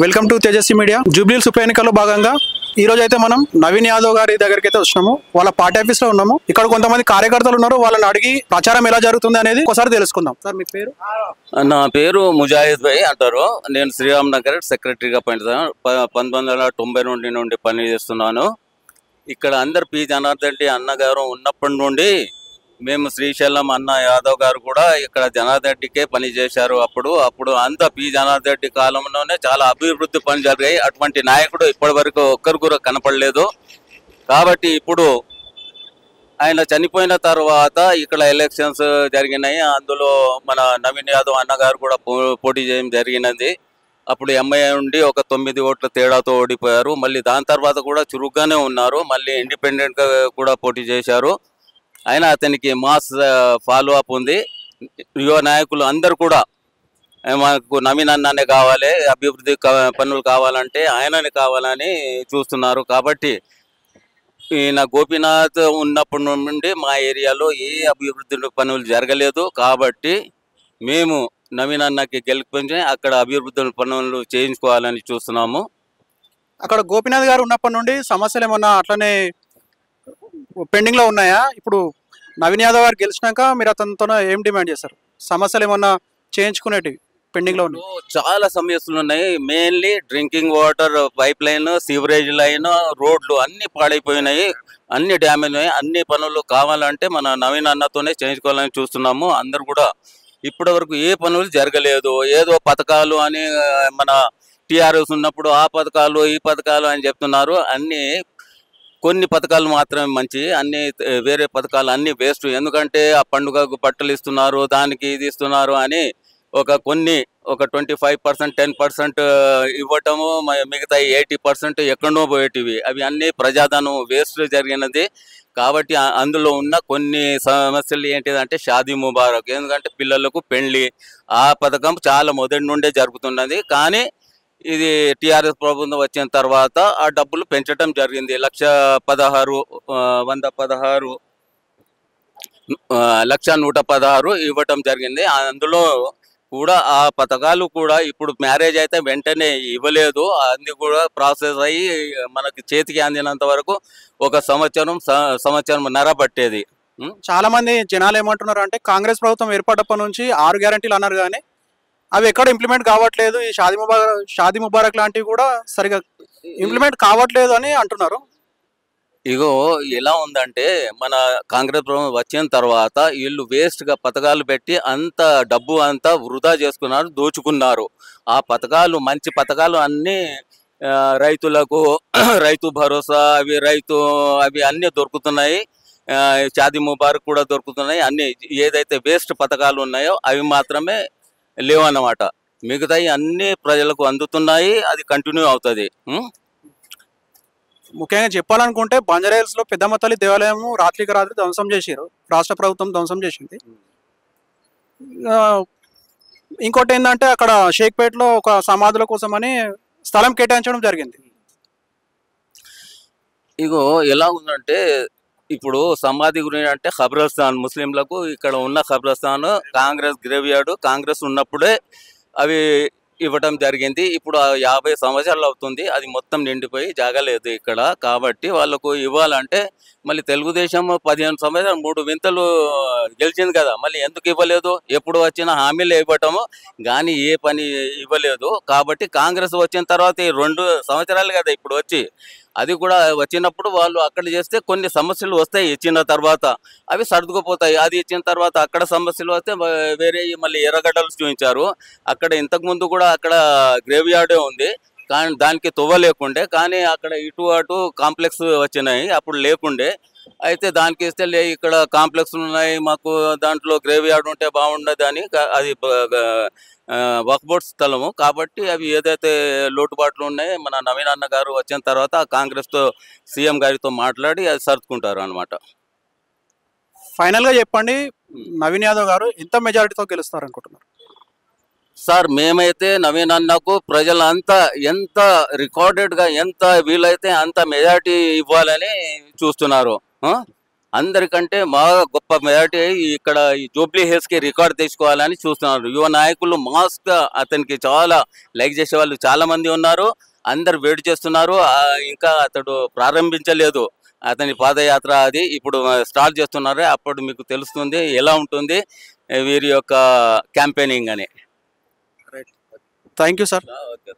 Welcome to Tejaswi media. Jubilee Hills ఉప ఎన్నికల్లో భాగంగా ఈ రోజు అయితే మనం నవీన్ యాదవ్ గారి దగ్గరికి అయితే వచ్చినాము. వాళ్ళ పార్టీ ఆఫీస్ లో ఉన్నాము. ఇక్కడ కొంతమంది కార్యకర్తలు ఉన్నారు. వాళ్ళని అడిగి ప్రచారం ఎలా జరుగుతుంది అనేది ఒకసారి తెలుసుకుందాం. సార్ మీ పేరు? నా పేరు ముజాహిద్ భాయ్ అంటారు. నేను శ్రీరామ్ నగర్ సెక్రటరీగా పనిచేస్తాను. 1990 నుండి పని చేస్తున్నాను. ఇక్కడ అందరు పి జనార్దన్ రెడ్డి అన్నగారు ఉన్నప్పటి నుండి మేము శ్రీశైలం అన్న యాదవ్ గారు కూడా ఇక్కడ జనార్దన్ రెడ్డికే పని చేశారు. అప్పుడు అంతా పి జనార్దన్ రెడ్డి కాలంలోనే చాలా అభివృద్ధి పని జరిగాయి. అటువంటి నాయకుడు ఇప్పటి వరకు ఒక్కరు కూడా కనపడలేదు. కాబట్టి ఇప్పుడు ఆయన చనిపోయిన తర్వాత ఇక్కడ ఎలక్షన్స్ జరిగినాయి. అందులో మన నవీన్ యాదవ్ అన్నగారు కూడా పోటీ చేయడం జరిగినది. అప్పుడు ఎంఐ నుండి ఒక 9 ఓట్ల తేడాతో ఓడిపోయారు. మళ్ళీ దాని తర్వాత కూడా చురుగ్గానే ఉన్నారు. మళ్ళీ ఇండిపెండెంట్గా కూడా పోటీ చేశారు. అయినా అతనికి మాస్ ఫాలో అప్ ఉంది. యువ నాయకులు అందరు కూడా మనకు నవీన్ అన్ననే కావాలి, అభివృద్ధి పనులు కావాలంటే ఆయననే కావాలని చూస్తున్నారు. కాబట్టి ఈయన గోపీనాథ్ ఉన్నప్పటి నుండి మా ఏరియాలో ఏ అభివృద్ధి పనులు జరగలేదు. కాబట్టి మేము నవీన్ అన్నకి గెలిపించి అక్కడ అభివృద్ధి పనులు చేయించుకోవాలని చూస్తున్నాము. అక్కడ గోపీనాథ్ గారు ఉన్నప్పటి నుండి సమస్యలు ఏమన్నా అట్లనే పెండింగ్ లో ఉన్నాయా? ఇప్పుడు నవీన్ యాదవ్ గారు గెలిచినాక మీరు అతనితో ఏం డిమాండ్ చేస్తారు? సమస్యలు ఏమన్నా చేయించుకునేటివి పెండింగ్ లో ఉన్నాయి? చాలా సమస్యలు ఉన్నాయి. Mainly drinking water pipe line, sewerage line, రోడ్లు అన్ని పాడైపోయినాయి, అన్ని డ్యామేజ్ అయ్యాయి. అన్ని పనులు కావాలంటే మన నవీన్ అన్నతోనే చేయించుకోవాలని చూస్తున్నాము. అందరు కూడా ఇప్పటి వరకు ఏ పనులు జరగలేదు. ఏదో పథకాలు అని మన టీఆర్ఎస్ ఉన్నప్పుడు ఆ పథకాలు ఈ పథకాలు అని చెప్తున్నారు. అన్ని కొన్ని పథకాలు మాత్రమే మంచి, అన్ని వేరే పథకాలు అన్ని వేస్ట్. ఎందుకంటే ఆ పండుగకు బట్టలు ఇస్తున్నారు, దానికి ఇది ఇస్తున్నారు అని ఒక 25%, 10% ఇవ్వటము, మిగతా 80% ఎక్కడో పోయేటివి. అవి అన్ని ప్రజాధనం వేస్ట్ జరిగినది. కాబట్టి అందులో ఉన్న కొన్ని సమస్యలు ఏంటిదంటే షాదీ ముబారక్, ఎందుకంటే పిల్లలకు పెళ్లి, ఆ పథకం చాలా మొదటి నుండే జరుగుతున్నది. కానీ ఇది టీఆర్ఎస్ ప్రభుత్వం వచ్చిన తర్వాత ఆ డబ్బులు పెంచడం జరిగింది. 1,116 ఇవ్వటం జరిగింది. అందులో కూడా ఆ పథకాలు కూడా ఇప్పుడు మ్యారేజ్ అయితే వెంటనే ఇవ్వలేదు. అది కూడా ప్రాసెస్ అయ్యి మనకి చేతికి అందినంత వరకు ఒక సంవత్సరం నరబట్టేది. చాలా మంది జనాలు ఏమంటున్నారు అంటే కాంగ్రెస్ ప్రభుత్వం ఏర్పడ్డప్పటి నుంచి 6 గ్యారంటీలు అన్నారు, కానీ అవి ఎక్కడ ఇంప్లిమెంట్ కావట్లేదు. ఈ షాదీ ముబారక్ లాంటివి కూడా సరిగా ఇంప్లిమెంట్ కావట్లేదు అని అంటున్నారు. ఇగో ఎలా ఉందంటే మన కాంగ్రెస్ ప్రభుత్వం వచ్చిన తర్వాత వీళ్ళు వేస్ట్గా పథకాలు పెట్టి అంత డబ్బు అంతా వృధా చేసుకున్నారు, దోచుకున్నారు. ఆ పథకాలు మంచి పథకాలు అన్నీ రైతులకు రైతు భరోసా అవి అన్నీ దొరుకుతున్నాయి. షాదీ ముబారక్ కూడా దొరుకుతున్నాయి. అన్నీ ఏదైతే వేస్ట్ పథకాలు ఉన్నాయో అవి మాత్రమే లేవన్నమాట. మిగతాయి అన్ని ప్రజలకు అందుతున్నాయి. అది కంటిన్యూ అవుతుంది. ముఖ్యంగా చెప్పాలనుకుంటే బంజారాహిల్స్ లో పెద్దమ్మ తల్లి దేవాలయం రాత్రికి రాత్రి ధ్వంసం చేసారు. రాష్ట్ర ప్రభుత్వం ధ్వంసం చేసింది. ఇంకోటి ఏంటంటే అక్కడ షేక్పేటలో ఒక సమాధుల కోసమని స్థలం కేటాయించడం జరిగింది. ఇగో ఎలా ఉందంటే ఇప్పుడు సమాధి గురించి అంటే ఖబ్రస్థాన్, ముస్లింలకు ఇక్కడ ఉన్న ఖబ్రస్థాన్ కాంగ్రెస్ గ్రేవ్యార్డ్ కాంగ్రెస్ ఉన్నప్పుడే అవి ఇవ్వటం జరిగింది. ఇప్పుడు 50 సంవత్సరాలు అవుతుంది, అది మొత్తం నిండిపోయి జాగలేదు ఇక్కడ. కాబట్టి వాళ్ళకు ఇవ్వాలంటే మళ్ళీ తెలుగుదేశం 15 సంవత్సరాలు 3 వింతలు గెలిచింది కదా, మళ్ళీ ఎందుకు ఇవ్వలేదు? ఎప్పుడు వచ్చిన హామీలు ఇవ్వటము కానీ ఏ పని ఇవ్వలేదు. కాబట్టి కాంగ్రెస్ వచ్చిన తర్వాత ఈ 2 సంవత్సరాలు కదా ఇప్పుడు వచ్చి, అది కూడా వచ్చినప్పుడు వాళ్ళు అక్కడ చేస్తే కొన్ని సమస్యలు వస్తాయి. ఇచ్చిన తర్వాత అవి సర్దుకుపోతాయి. అది ఇచ్చిన తర్వాత అక్కడ సమస్యలు వస్తే వేరే మళ్ళీ ఎర్రగడ్డలు చూపించారు. అక్కడ ఇంతకుముందు కూడా అక్కడ గ్రేవ్ యార్డే ఉంది, కానీ దానికి తువ్వ లేకుండే. కానీ అక్కడ ఇటు అటు కాంప్లెక్స్ వచ్చినాయి, అప్పుడు లేకుండే. అయితే దానికి ఇస్తే ఇక్కడ కాంప్లెక్స్లు ఉన్నాయి, మాకు దాంట్లో గ్రేవ్ యార్డ్ ఉంటే బాగుండదు అని అది వక్ఫ్ బోర్డ్ స్థలము. కాబట్టి అవి ఏదైతే లోటుబాట్లు ఉన్నాయో మన నవీన్ అన్న గారు వచ్చిన తర్వాత కాంగ్రెస్తో సీఎం గారితో మాట్లాడి అది సర్దుకుంటారు అనమాట. ఫైనల్గా చెప్పండి, నవీన్ యాదవ్ గారు ఎంత మెజారిటీతో గెలుస్తారు అనుకుంటున్నారు? సార్ మేమైతే నవీన్ అన్నకు ప్రజలంతా ఎంత రికార్డెడ్గా ఎంత వీలైతే అంత మెజారిటీ ఇవ్వాలని చూస్తున్నారు. అందరికంటే బాగా గొప్ప మెజారిటీ ఇక్కడ ఈ జూబ్లీ హిల్స్కి రికార్డ్ తీసుకోవాలని చూస్తున్నారు. యువ నాయకులు మాస్గా అతనికి చాలా లైక్ చేసే వాళ్ళు చాలా మంది ఉన్నారు. అందరు వెయిట్ చేస్తున్నారు. ఇంకా అతడు ప్రారంభించలేదు అతని పాదయాత్ర, అది ఇప్పుడు స్టార్ట్ చేస్తున్నారు. అప్పుడు మీకు తెలుస్తుంది ఎలా ఉంటుంది వీరి యొక్క క్యాంపెయినింగ్ అని. Thank you sir. ఓకే.